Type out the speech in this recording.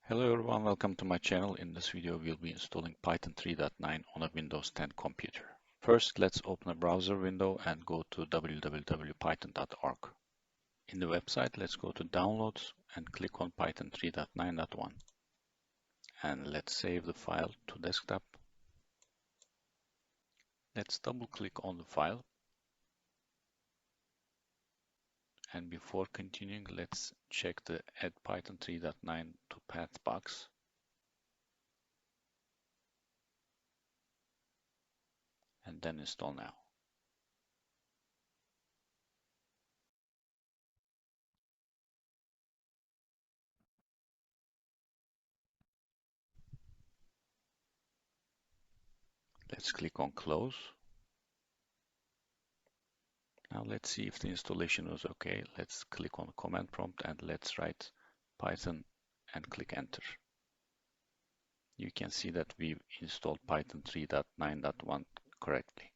Hello everyone, welcome to my channel. In this video, we'll be installing Python 3.9 on a Windows 10 computer. First, let's open a browser window and go to www.python.org. In the website, let's go to Downloads and click on Python 3.9.1. And let's save the file to desktop. Let's double click on the file. And before continuing, let's check the Add Python 3.9 to Path box. And then install now. Let's click on Close. Now let's see if the installation was okay. Let's click on the command prompt and let's write Python and click enter. You can see that we've installed Python 3.9.1 correctly.